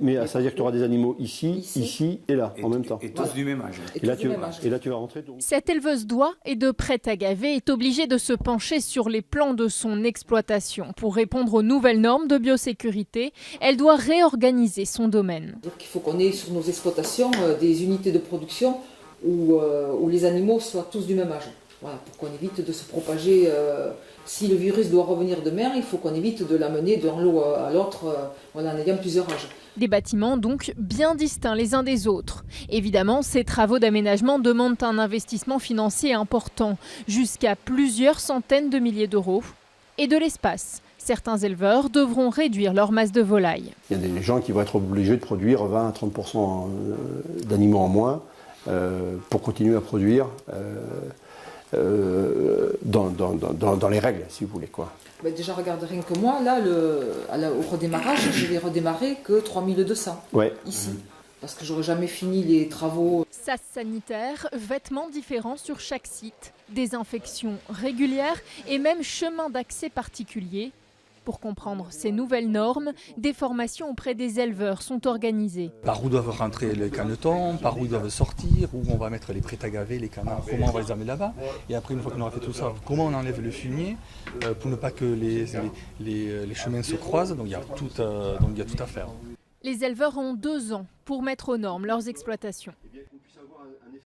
mais ça veut dire que tu auras des animaux ici et là, en même temps. Et tous du même âge. Et là, tu vas rentrer. Donc... Cette éleveuse d'oies et de prête à gaver est obligée de se pencher sur les plans de son exploitation. Pour répondre aux nouvelles normes de biosécurité, elle doit réorganiser son domaine. Donc il faut qu'on ait sur nos exploitations des unités de production où les animaux soient tous du même âge. Voilà, pour qu'on évite de se propager. Si le virus doit revenir de mer, il faut qu'on évite de l'amener d'un lot à l'autre en ayant plusieurs âges. Des bâtiments donc bien distincts les uns des autres. Évidemment, ces travaux d'aménagement demandent un investissement financier important, jusqu'à plusieurs centaines de milliers d'euros. Et de l'espace. Certains éleveurs devront réduire leur masse de volailles. Il y a des gens qui vont être obligés de produire 20 à 30% d'animaux en moins pour continuer à produire dans les règles, si vous voulez, quoi. Déjà, regardez, rien que moi, là, au redémarrage, je vais redémarrer que 3200 ici. Parce que j'aurais jamais fini les travaux. Sas sanitaire, vêtements différents sur chaque site, désinfection régulière et même chemin d'accès particulier. Pour comprendre ces nouvelles normes, des formations auprès des éleveurs sont organisées. Par où doivent rentrer les canetons, par où ils doivent sortir, où on va mettre les prêts à gaver, les canards, comment on va les amener là-bas. Et après, une fois qu'on aura fait tout ça, comment on enlève le fumier pour ne pas que les chemins se croisent. Donc il y a tout à faire. Les éleveurs ont 2 ans pour mettre aux normes leurs exploitations.